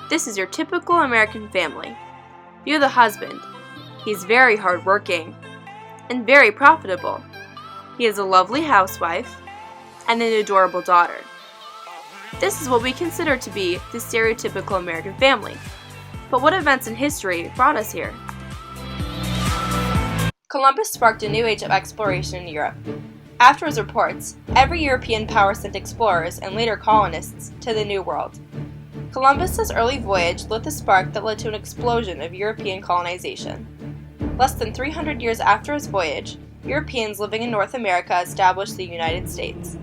This is your typical American family. View the husband. He's very hardworking and very profitable. He has a lovely housewife and an adorable daughter. This is what we consider to be the stereotypical American family. But what events in history brought us here? Columbus sparked a new age of exploration in Europe. After his reports, every European power sent explorers and later colonists to the New World. Columbus's early voyage lit the spark that led to an explosion of European colonization. Less than 300 years after his voyage, Europeans living in North America established the United States.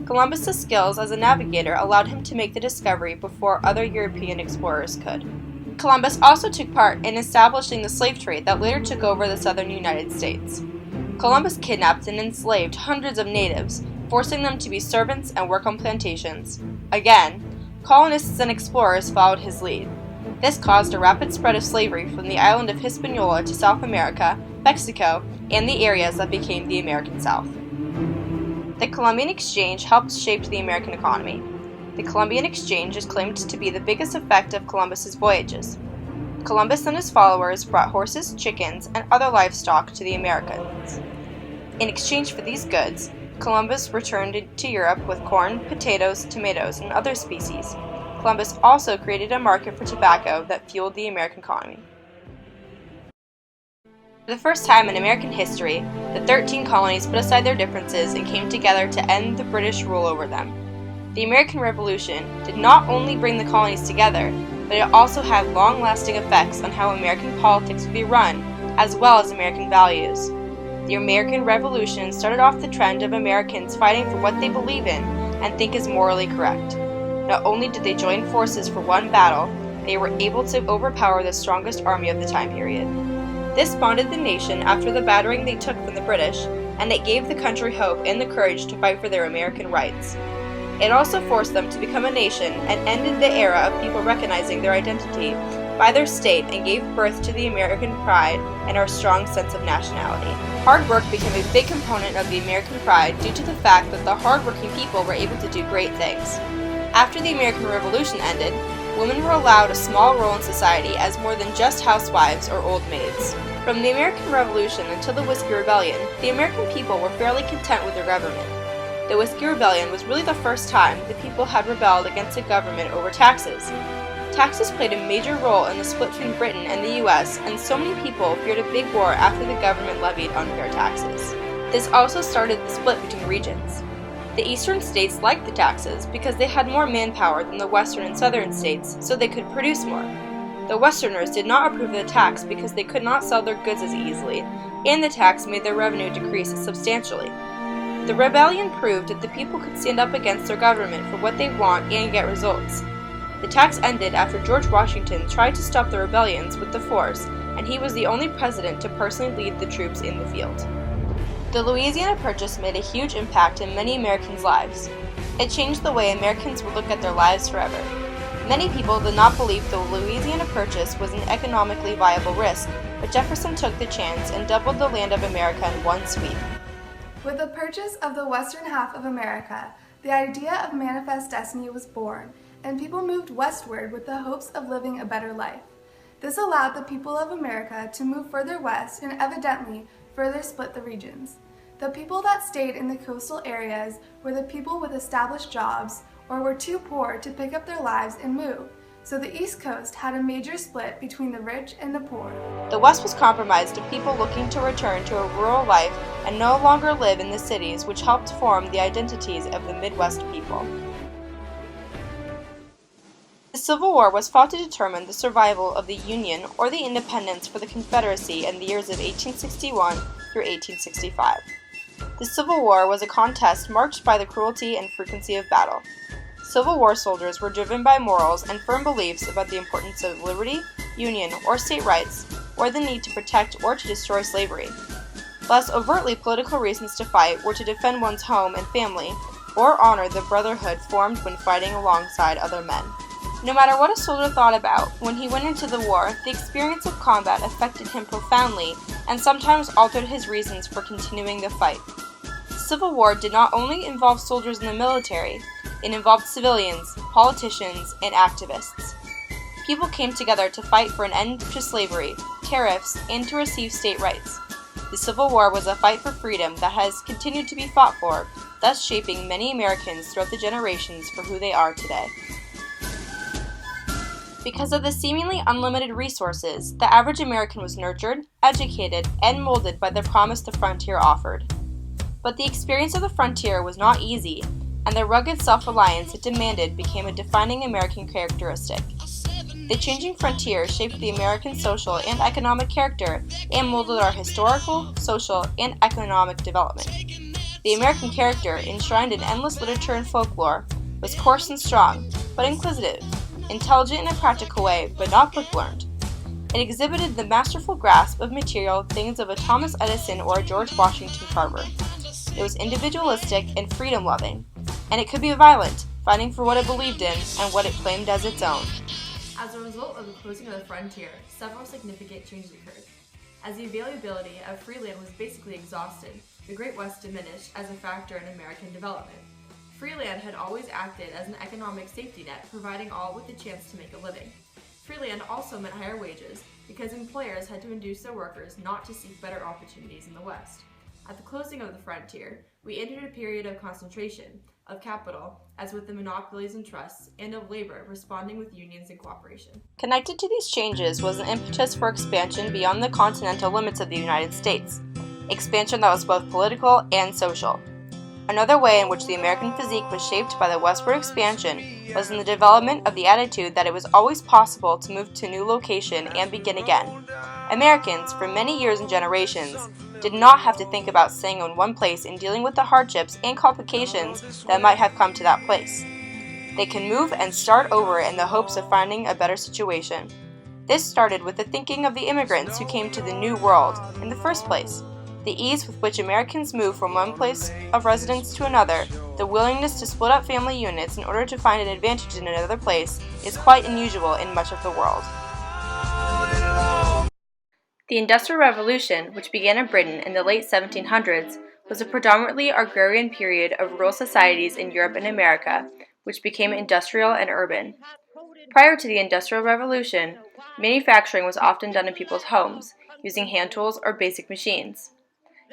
Columbus's skills as a navigator allowed him to make the discovery before other European explorers could. Columbus also took part in establishing the slave trade that later took over the southern United States. Columbus kidnapped and enslaved hundreds of natives, forcing them to be servants and work on plantations. Again, colonists and explorers followed his lead. This caused a rapid spread of slavery from the island of Hispaniola to South America, Mexico, and the areas that became the American South. The Columbian Exchange helped shape the American economy. The Columbian Exchange is claimed to be the biggest effect of Columbus's voyages. Columbus and his followers brought horses, chickens, and other livestock to the Americans. In exchange for these goods, Columbus returned to Europe with corn, potatoes, tomatoes, and other species. Columbus also created a market for tobacco that fueled the American economy. For the first time in American history, the 13 colonies put aside their differences and came together to end the British rule over them. The American Revolution did not only bring the colonies together, but it also had long-lasting effects on how American politics would be run, as well as American values. The American Revolution started off the trend of Americans fighting for what they believe in and think is morally correct. Not only did they join forces for one battle, they were able to overpower the strongest army of the time period. This bonded the nation after the battering they took from the British, and it gave the country hope and the courage to fight for their American rights. It also forced them to become a nation and ended the era of people recognizing their identity by their state and gave birth to the American pride and our strong sense of nationality. Hard work became a big component of the American pride due to the fact that the hardworking people were able to do great things. After the American Revolution ended, women were allowed a small role in society as more than just housewives or old maids. From the American Revolution until the Whiskey Rebellion, the American people were fairly content with their government. The Whiskey Rebellion was really the first time the people had rebelled against the government over taxes. Taxes played a major role in the split between Britain and the US, and so many people feared a big war after the government levied unfair taxes. This also started the split between regions. The eastern states liked the taxes because they had more manpower than the western and southern states, so they could produce more. The westerners did not approve of the tax because they could not sell their goods as easily, and the tax made their revenue decrease substantially. The rebellion proved that the people could stand up against their government for what they want and get results. The tax ended after George Washington tried to stop the rebellions with the force, and he was the only president to personally lead the troops in the field. The Louisiana Purchase made a huge impact in many Americans' lives. It changed the way Americans would look at their lives forever. Many people did not believe the Louisiana Purchase was an economically viable risk, but Jefferson took the chance and doubled the land of America in one sweep. With the purchase of the western half of America, the idea of manifest destiny was born, and people moved westward with the hopes of living a better life. This allowed the people of America to move further west and evidently further split the regions. The people that stayed in the coastal areas were the people with established jobs or were too poor to pick up their lives and move, so the East Coast had a major split between the rich and the poor. The West was comprised of people looking to return to a rural life and no longer live in the cities, which helped form the identities of the Midwest people. The Civil War was fought to determine the survival of the Union or the independence for the Confederacy in the years of 1861 through 1865. The Civil War was a contest marked by the cruelty and frequency of battle. Civil War soldiers were driven by morals and firm beliefs about the importance of liberty, union, or state rights, or the need to protect or to destroy slavery. Less overtly political reasons to fight were to defend one's home and family, or honor the brotherhood formed when fighting alongside other men. No matter what a soldier thought about, when he went into the war, the experience of combat affected him profoundly and sometimes altered his reasons for continuing the fight. The Civil War did not only involve soldiers in the military, it involved civilians, politicians, and activists. People came together to fight for an end to slavery, tariffs, and to receive state rights. The Civil War was a fight for freedom that has continued to be fought for, thus shaping many Americans throughout the generations for who they are today. Because of the seemingly unlimited resources, the average American was nurtured, educated, and molded by the promise the frontier offered. But the experience of the frontier was not easy, and the rugged self-reliance it demanded became a defining American characteristic. The changing frontier shaped the American social and economic character and molded our historical, social, and economic development. The American character, enshrined in endless literature and folklore, was coarse and strong, but inquisitive, intelligent in a practical way, but not quick-learned. It exhibited the masterful grasp of material things of a Thomas Edison or a George Washington Carver. It was individualistic and freedom-loving, and it could be violent, fighting for what it believed in and what it claimed as its own. As a result of the closing of the frontier, several significant changes occurred. As the availability of free land was basically exhausted, the Great West diminished as a factor in American development. Free land had always acted as an economic safety net, providing all with the chance to make a living. Free land also meant higher wages, because employers had to induce their workers not to seek better opportunities in the West. At the closing of the frontier, we entered a period of concentration, of capital, as with the monopolies and trusts, and of labor responding with unions and cooperation. Connected to these changes was an impetus for expansion beyond the continental limits of the United States, expansion that was both political and social. Another way in which the American physique was shaped by the westward expansion was in the development of the attitude that it was always possible to move to a new location and begin again. Americans, for many years and generations, did not have to think about staying in one place and dealing with the hardships and complications that might have come to that place. They can move and start over in the hopes of finding a better situation. This started with the thinking of the immigrants who came to the New World in the first place. The ease with which Americans move from one place of residence to another, the willingness to split up family units in order to find an advantage in another place, is quite unusual in much of the world. The Industrial Revolution, which began in Britain in the late 1700s, was a predominantly agrarian period of rural societies in Europe and America, which became industrial and urban. Prior to the Industrial Revolution, manufacturing was often done in people's homes, using hand tools or basic machines.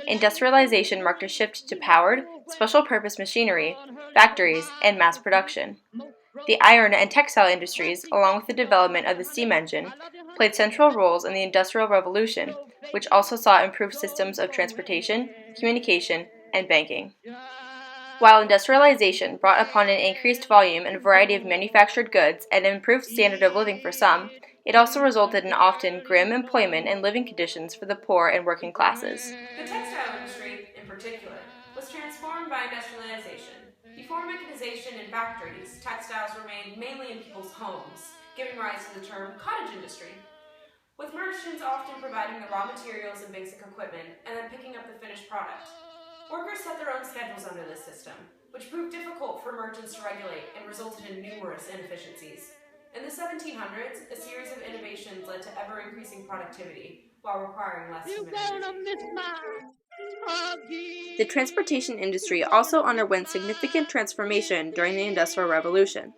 Industrialization marked a shift to powered, special-purpose machinery, factories, and mass production. The iron and textile industries, along with the development of the steam engine, played central roles in the Industrial Revolution, which also saw improved systems of transportation, communication, and banking. While industrialization brought upon an increased volume and variety of manufactured goods and an improved standard of living for some, it also resulted in often grim employment and living conditions for the poor and working classes. The textile industry, in particular, was transformed by industrialization. Before mechanization in factories, textiles were made mainly in people's homes, giving rise to the term cottage industry, with merchants often providing the raw materials and basic equipment and then picking up the finished product. Workers set their own schedules under this system, which proved difficult for merchants to regulate and resulted in numerous inefficiencies. In the 1700s, a series of innovations led to ever-increasing productivity, while requiring less human energy. The transportation industry also underwent significant transformation during the Industrial Revolution.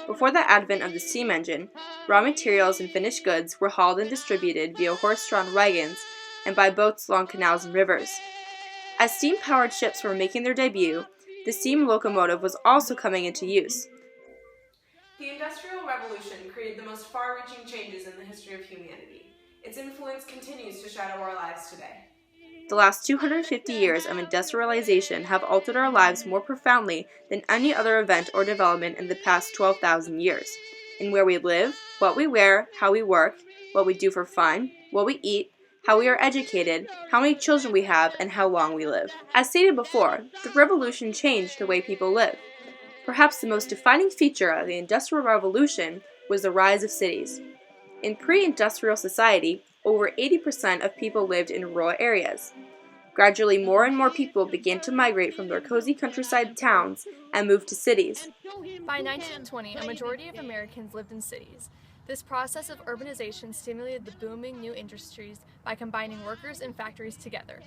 Before the advent of the steam engine, raw materials and finished goods were hauled and distributed via horse-drawn wagons and by boats along canals and rivers. As steam-powered ships were making their debut, the steam locomotive was also coming into use. The Industrial Revolution created the most far-reaching changes in the history of humanity. Its influence continues to shadow our lives today. The last 250 years of industrialization have altered our lives more profoundly than any other event or development in the past 12,000 years. In where we live, what we wear, how we work, what we do for fun, what we eat, how we are educated, how many children we have, and how long we live. As stated before, the revolution changed the way people live. Perhaps the most defining feature of the Industrial Revolution was the rise of cities. In pre-industrial society, over 80% of people lived in rural areas. Gradually, more and more people began to migrate from their cozy countryside towns and move to cities. By 1920, a majority of Americans lived in cities. This process of urbanization stimulated the booming new industries by combining workers and factories together.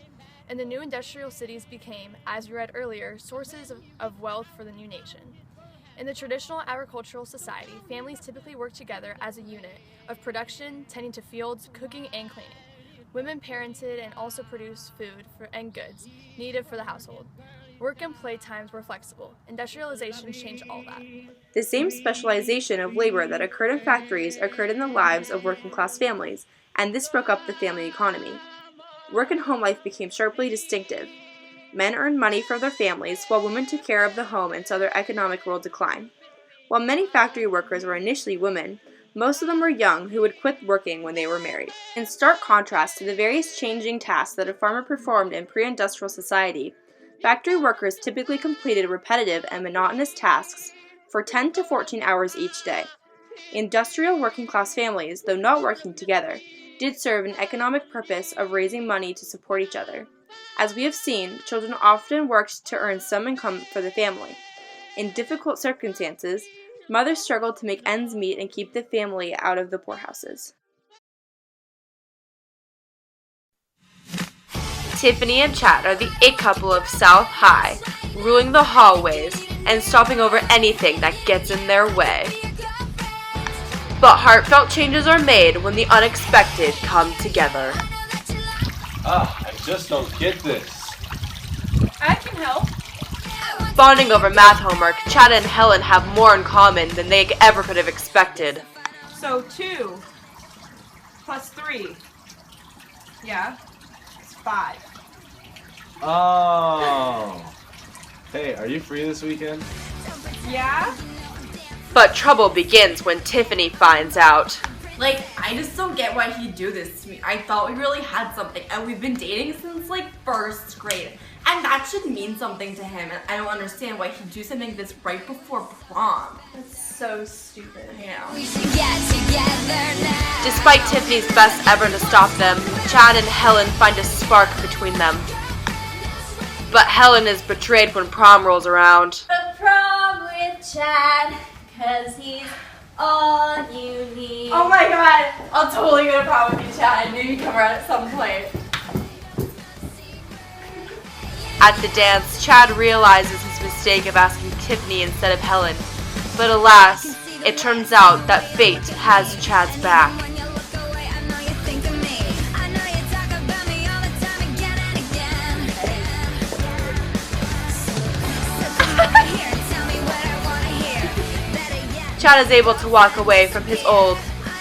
And the new industrial cities became, as we read earlier, sources of wealth for the new nation. In the traditional agricultural society, families typically work together as a unit of production, tending to fields, cooking, and cleaning. Women parented and also produced food and goods needed for the household. Work and play times were flexible. Industrialization changed all that. The same specialization of labor that occurred in factories occurred in the lives of working-class families, and this broke up the family economy. Work and home life became sharply distinctive. Men earned money for their families, while women took care of the home and saw their economic role decline. While many factory workers were initially women, most of them were young who would quit working when they were married. In stark contrast to the various changing tasks that a farmer performed in pre-industrial society, factory workers typically completed repetitive and monotonous tasks for 10 to 14 hours each day. Industrial working-class families, though not working together, did serve an economic purpose of raising money to support each other. As we have seen, children often worked to earn some income for the family. In difficult circumstances, mothers struggled to make ends meet and keep the family out of the poorhouses. Tiffany and Chad are the it couple of South High, ruling the hallways and stomping over anything that gets in their way. But heartfelt changes are made when the unexpected come together. I just don't get this. I can help. Bonding over math homework, Chad and Helen have more in common than they ever could have expected. So 2 plus 3. Yeah, it's 5. Oh. Hey, are you free this weekend? Yeah? But trouble begins when Tiffany finds out. Like, I just don't get why he'd do this to me. I thought we really had something, and we've been dating since, like, 1st grade. And that should mean something to him, and I don't understand why he'd do something like this right before prom. That's so stupid. You know. Despite Tiffany's best effort to stop them, Chad and Helen find a spark between them. But Helen is betrayed when prom rolls around. The prom with Chad, 'cause he's all you need. Oh my god, I'll totally go to prom with you, Chad. I knew you'd come around at some point. At the dance, Chad realizes his mistake of asking Tiffany instead of Helen. But alas, it turns out that fate has Chad's back. Chad is able to walk away from his old,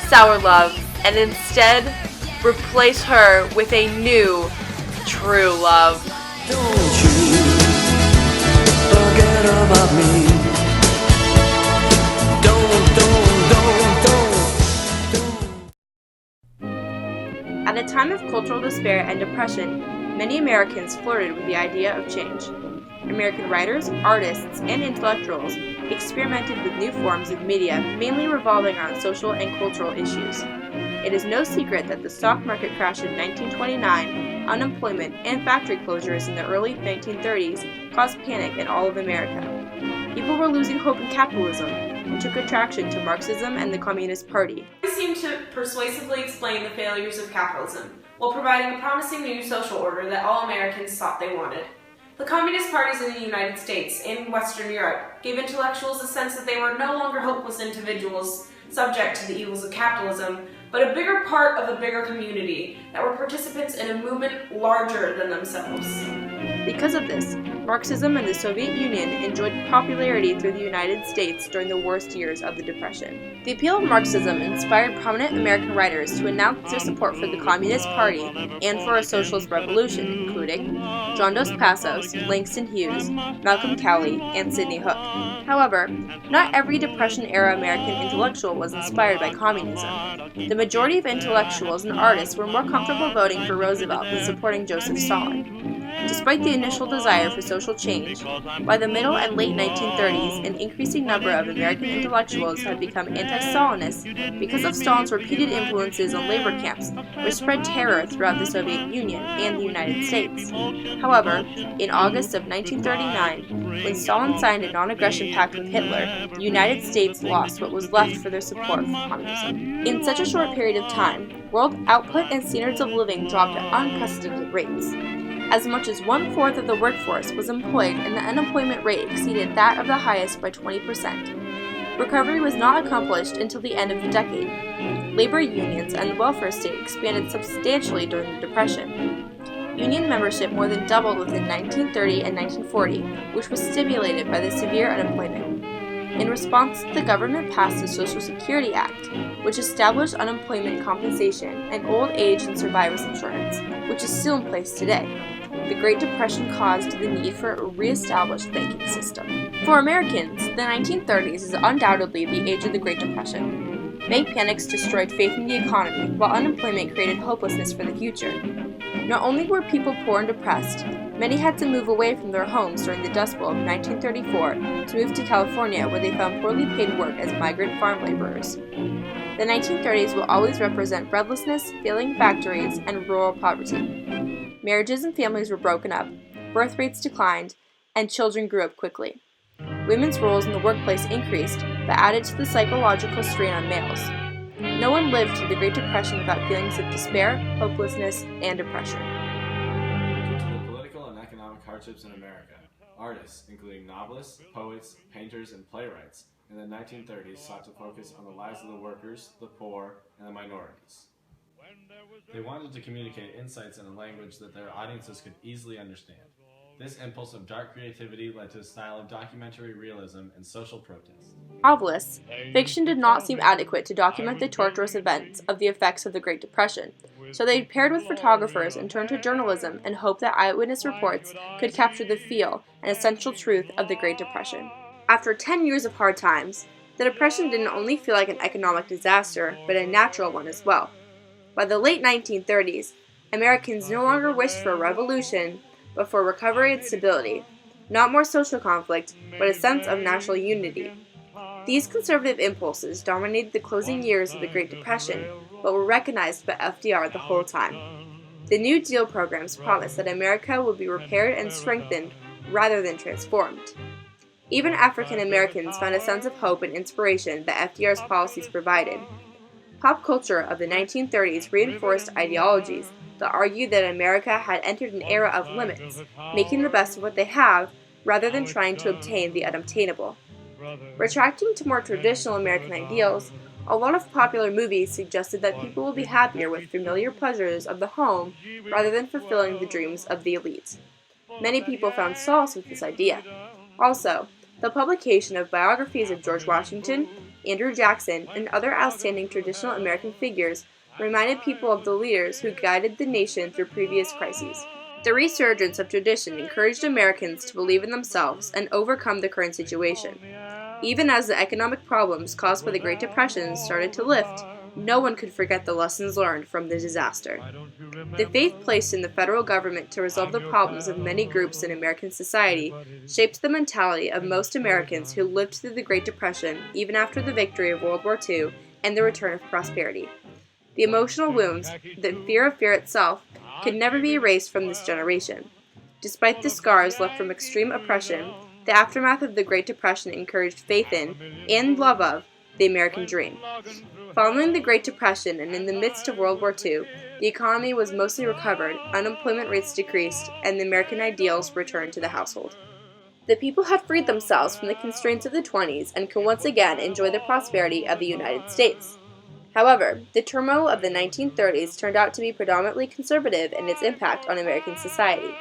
sour love and instead replace her with a new, true love. Don't you forget about me. At a time of cultural despair and depression, many Americans flirted with the idea of change. American writers, artists, and intellectuals experimented with new forms of media, mainly revolving around social and cultural issues. It is no secret that the stock market crash in 1929, unemployment, and factory closures in the early 1930s caused panic in all of America. People were losing hope in capitalism and took attraction to Marxism and the Communist Party. They seemed to persuasively explain the failures of capitalism, while providing a promising new social order that all Americans thought they wanted. The communist parties in the United States and Western Europe gave intellectuals a sense that they were no longer hopeless individuals subject to the evils of capitalism, but a bigger part of a bigger community that were participants in a movement larger than themselves. Because of this, Marxism and the Soviet Union enjoyed popularity through the United States during the worst years of the Depression. The appeal of Marxism inspired prominent American writers to announce their support for the Communist Party and for a socialist revolution, including John Dos Passos, Langston Hughes, Malcolm Cowley, and Sidney Hook. However, not every Depression-era American intellectual was inspired by communism. The majority of intellectuals and artists were more comfortable voting for Roosevelt than supporting Joseph Stalin. Despite the initial desire for social change, by the middle and late 1930s, an increasing number of American intellectuals had become anti-Stalinist because of Stalin's repeated influences on labor camps, which spread terror throughout the Soviet Union and the United States. However, in August of 1939, when Stalin signed a non-aggression pact with Hitler, the United States lost what was left for their support for communism. In such a short period of time, world output and standards of living dropped at unprecedented rates. As much as 1/4 of the workforce was employed, and the unemployment rate exceeded that of the highest by 20%. Recovery was not accomplished until the end of the decade. Labor unions and the welfare state expanded substantially during the Depression. Union membership more than doubled within 1930 and 1940, which was stimulated by the severe unemployment. In response, the government passed the Social Security Act, which established unemployment compensation and old age and survivors insurance, which is still in place today. The Great Depression caused the need for a re-established banking system. For Americans, the 1930s is undoubtedly the age of the Great Depression. Bank panics destroyed faith in the economy, while unemployment created hopelessness for the future. Not only were people poor and depressed, many had to move away from their homes during the Dust Bowl of 1934 to move to California, where they found poorly paid work as migrant farm laborers. The 1930s will always represent breadlessness, failing factories, and rural poverty. Marriages and families were broken up, birth rates declined, and children grew up quickly. Women's roles in the workplace increased, but added to the psychological strain on males. No one lived through the Great Depression without feelings of despair, hopelessness, and depression. Due to the political and economic hardships in America, artists, including novelists, poets, painters, and playwrights, in the 1930s sought to focus on the lives of the workers, the poor, and the minorities. They wanted to communicate insights in a language that their audiences could easily understand. This impulse of dark creativity led to a style of documentary realism and social protest. Novelists, fiction did not seem adequate to document the torturous events of the effects of the Great Depression, so they paired with photographers and turned to journalism in hope that eyewitness reports could capture the feel and essential truth of the Great Depression. After 10 years of hard times, the Depression didn't only feel like an economic disaster, but a natural one as well. By the late 1930s, Americans no longer wished for a revolution, but for recovery and stability. Not more social conflict, but a sense of national unity. These conservative impulses dominated the closing years of the Great Depression, but were recognized by FDR the whole time. The New Deal programs promised that America would be repaired and strengthened rather than transformed. Even African Americans found a sense of hope and inspiration that FDR's policies provided. Pop culture of the 1930s reinforced ideologies that argued that America had entered an era of limits, making the best of what they have rather than trying to obtain the unobtainable. Retracting to more traditional American ideals, a lot of popular movies suggested that people will be happier with familiar pleasures of the home rather than fulfilling the dreams of the elite. Many people found solace with this idea. Also, the publication of biographies of George Washington, Andrew Jackson, and other outstanding traditional American figures reminded people of the leaders who guided the nation through previous crises. The resurgence of tradition encouraged Americans to believe in themselves and overcome the current situation. Even as the economic problems caused by the Great Depression started to lift, no one could forget the lessons learned from the disaster. The faith placed in the federal government to resolve the problems of many groups in American society shaped the mentality of most Americans who lived through the Great Depression even after the victory of World War II and the return of prosperity. The emotional wounds, the fear of fear itself, could never be erased from this generation. Despite the scars left from extreme oppression, the aftermath of the Great Depression encouraged faith in, and love of, the American dream. Following the Great Depression and in the midst of World War II, the economy was mostly recovered, unemployment rates decreased, and the American ideals returned to the household. The people had freed themselves from the constraints of the 20s and could once again enjoy the prosperity of the United States. However, the turmoil of the 1930s turned out to be predominantly conservative in its impact on American society.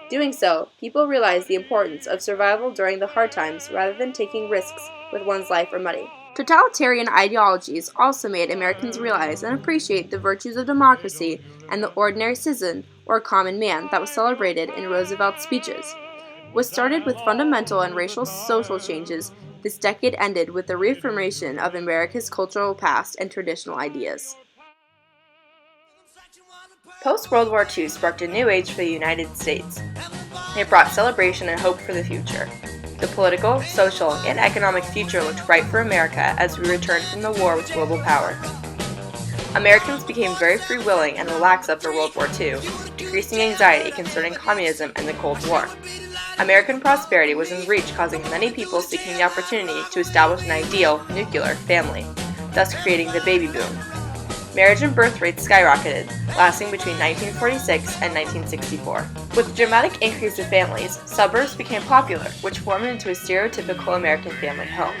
Doing so, people realized the importance of survival during the hard times rather than taking risks with one's life or money. Totalitarian ideologies also made Americans realize and appreciate the virtues of democracy and the ordinary citizen or common man that was celebrated in Roosevelt's speeches. What started with fundamental and racial social changes, this decade ended with the reaffirmation of America's cultural past and traditional ideas. Post-World War II sparked a new age for the United States. It brought celebration and hope for the future. The political, social, and economic future looked bright for America as we returned from the war with global power. Americans became very free-willing and relaxed after World War II, decreasing anxiety concerning communism and the Cold War. American prosperity was in reach, causing many people seeking the opportunity to establish an ideal, nuclear family, thus creating the baby boom. marriage and birth rates skyrocketed, lasting between 1946 and 1964. With the dramatic increase of families, suburbs became popular, which formed into a stereotypical American family home.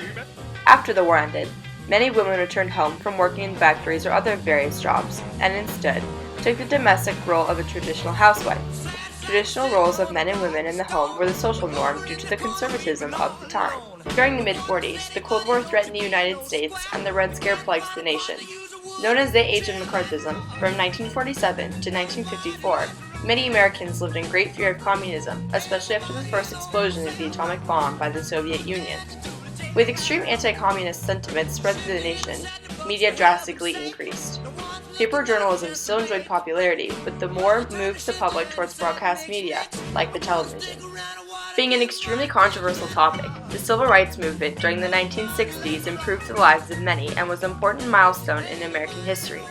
After the war ended, many women returned home from working in factories or other various jobs, and instead took the domestic role of a traditional housewife. Traditional roles of men and women in the home were the social norm due to the conservatism of the time. During the mid-40s, the Cold War threatened the United States and the Red Scare plagued the nation. Known as the Age of McCarthyism, from 1947 to 1954, many Americans lived in great fear of communism, especially after the first explosion of the atomic bomb by the Soviet Union. With extreme anti-communist sentiments spread through the nation, media drastically increased. Paper journalism still enjoyed popularity, but the more moved the public towards broadcast media, like the television. Being an extremely controversial topic, the civil rights movement during the 1960s improved the lives of many and was an important milestone in American history.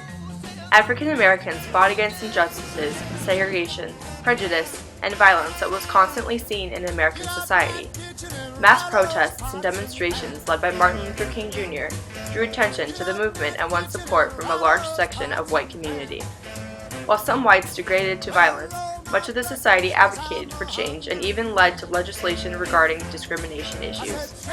African Americans fought against injustices, segregation, prejudice, and violence that was constantly seen in American society. Mass protests and demonstrations led by Martin Luther King Jr. drew attention to the movement and won support from a large section of white community. While some whites degraded to violence, much of the society advocated for change and even led to legislation regarding discrimination issues.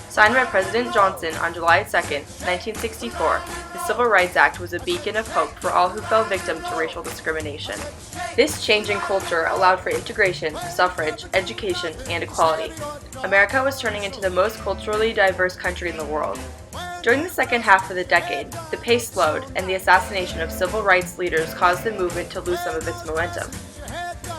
Signed by President Johnson on July 2, 1964, the Civil Rights Act was a beacon of hope for all who fell victim to racial discrimination. This change in culture allowed for integration, suffrage, education, and equality. America was turning into the most culturally diverse country in the world. During the second half of the decade, the pace slowed, and the assassination of civil rights leaders caused the movement to lose some of its momentum.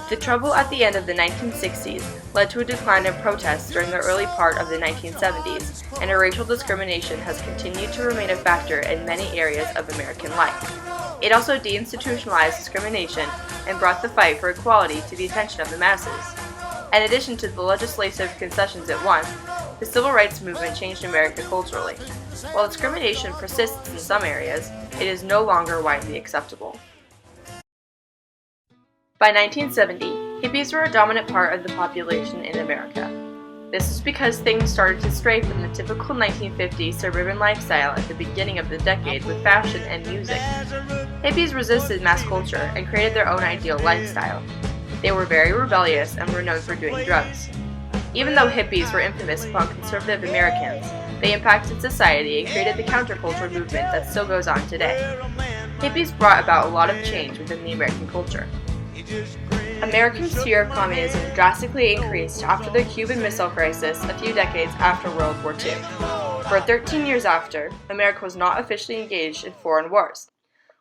The trouble at the end of the 1960s led to a decline in protests during the early part of the 1970s, and racial discrimination has continued to remain a factor in many areas of American life. It also deinstitutionalized discrimination and brought the fight for equality to the attention of the masses. In addition to the legislative concessions it won, the civil rights movement changed America culturally. While discrimination persists in some areas, it is no longer widely acceptable. By 1970, hippies were a dominant part of the population in America. This was because things started to stray from the typical 1950s suburban lifestyle at the beginning of the decade with fashion and music. Hippies resisted mass culture and created their own ideal lifestyle. They were very rebellious and were known for doing drugs. Even though hippies were infamous among conservative Americans, they impacted society and created the counterculture movement that still goes on today. Hippies brought about a lot of change within the American culture. Americans' fear of communism drastically increased after the Cuban Missile Crisis a few decades after World War II. For 13 years after, America was not officially engaged in foreign wars.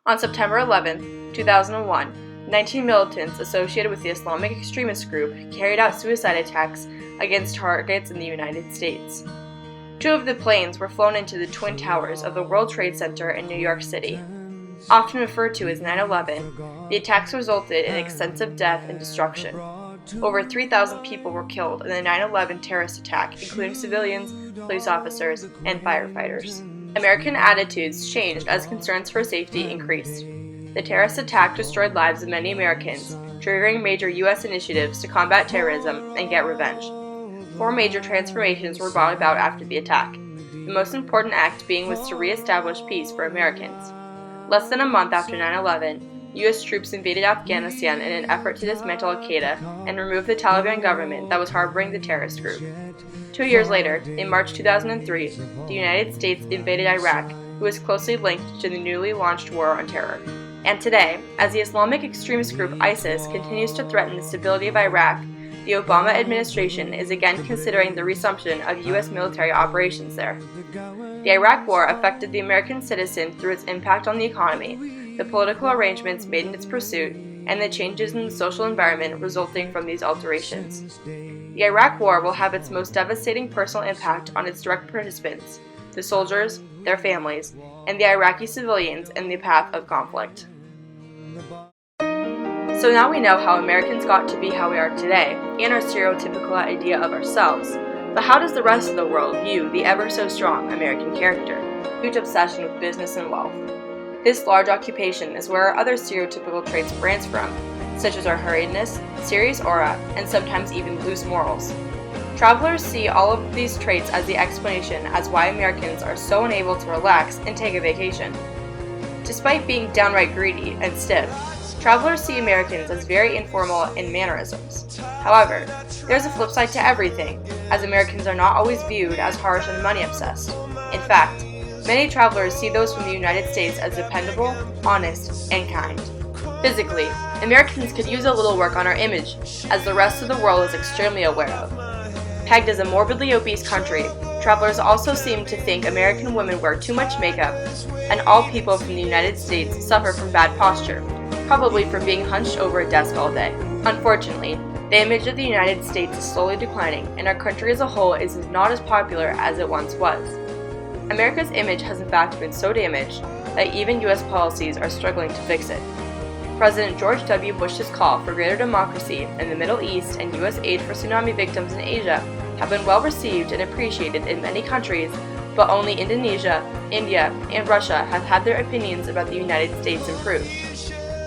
On September 11, 2001, 19 militants associated with the Islamic extremist group carried out suicide attacks against targets in the United States. 2 of the planes were flown into the Twin Towers of the World Trade Center in New York City. Often referred to as 9/11, the attacks resulted in extensive death and destruction. Over 3,000 people were killed in the 9/11 terrorist attack, including civilians, police officers, and firefighters. American attitudes changed as concerns for safety increased. The terrorist attack destroyed lives of many Americans, triggering major U.S. initiatives to combat terrorism and get revenge. 4 major transformations were brought about after the attack, the most important act being was to re-establish peace for Americans. Less than a month after 9/11, U.S. troops invaded Afghanistan in an effort to dismantle al-Qaeda and remove the Taliban government that was harboring the terrorist group. 2 years later, in March 2003, the United States invaded Iraq, who was closely linked to the newly launched war on terror. And today, as the Islamic extremist group ISIS continues to threaten the stability of Iraq, the Obama administration is again considering the resumption of U.S. military operations there. The Iraq War affected the American citizen through its impact on the economy, the political arrangements made in its pursuit, and the changes in the social environment resulting from these alterations. The Iraq War will have its most devastating personal impact on its direct participants, the soldiers, their families, and the Iraqi civilians in the path of conflict. So now we know how Americans got to be how we are today, and our stereotypical idea of ourselves. But how does the rest of the world view the ever-so-strong American character? Huge obsession with business and wealth. This large occupation is where our other stereotypical traits branch from, such as our hurriedness, serious aura, and sometimes even loose morals. Travelers see all of these traits as the explanation as why Americans are so unable to relax and take a vacation. Despite being downright greedy and stiff, travelers see Americans as very informal in mannerisms. However, there's a flip side to everything, as Americans are not always viewed as harsh and money-obsessed. In fact, many travelers see those from the United States as dependable, honest, and kind. Physically, Americans could use a little work on our image, as the rest of the world is extremely aware of. Pegged as a morbidly obese country, travelers also seem to think American women wear too much makeup, and all people from the United States suffer from bad posture, probably from being hunched over a desk all day. Unfortunately, the image of the United States is slowly declining, and our country as a whole is not as popular as it once was. America's image has in fact been so damaged that even U.S. policies are struggling to fix it. President George W. Bush's call for greater democracy in the Middle East and U.S. aid for tsunami victims in Asia have been well received and appreciated in many countries, but only Indonesia, India, and Russia have had their opinions about the United States improved.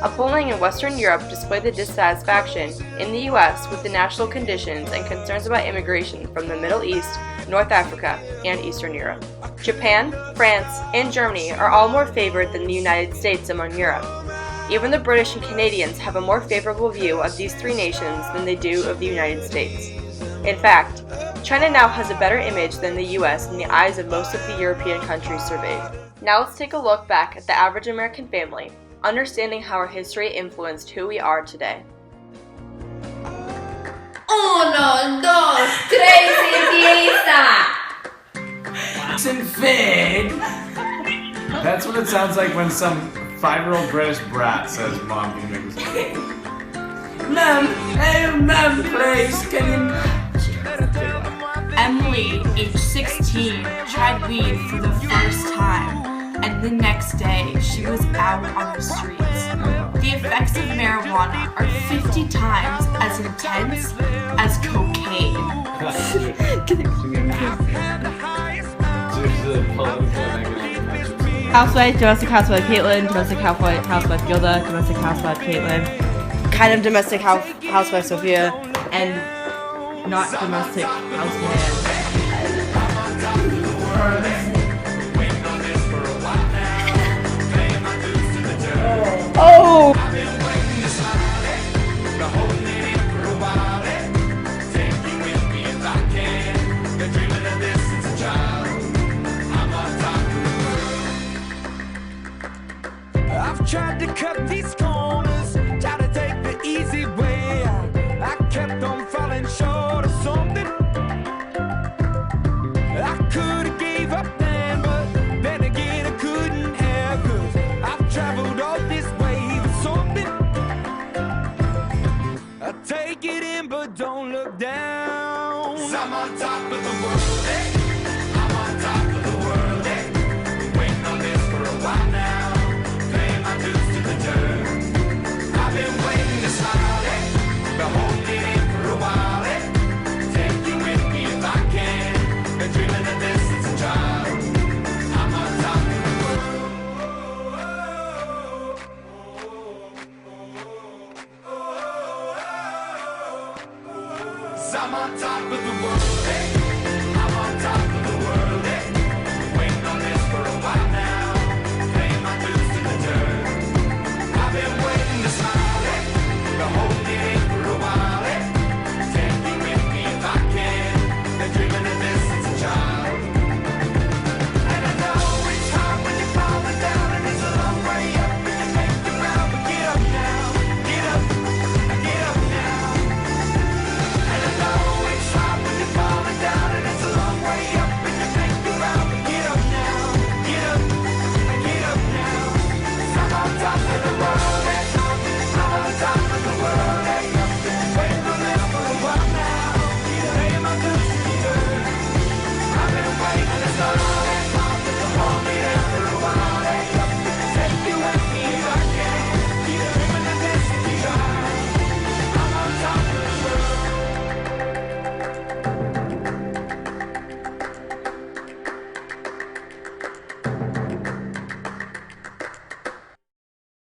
A polling in Western Europe displayed the dissatisfaction in the U.S. with the national conditions and concerns about immigration from the Middle East, North Africa, and Eastern Europe. Japan, France, and Germany are all more favored than the United States among Europe. Even the British and Canadians have a more favorable view of these three nations than they do of the United States. In fact, China now has a better image than the US in the eyes of most of the European countries surveyed. Now let's take a look back at the average American family, understanding how our history influenced who we are today. 1, 2, 3, empieza! And fade. That's what it sounds like when some 5-year-old British brat says, "Mom, can you make this cake?" Mom, please, can you... Emily, age 16, tried weed for the first time, and the next day she was out on the streets. The effects of marijuana are 50 times as intense as cocaine. Housewife, domestic housewife Kaitlyn, domestic housewife Gilda, domestic housewife Kaitlyn, kind of domestic housewife Sophia, and not domestic housewife. Oh! I've tried to cut these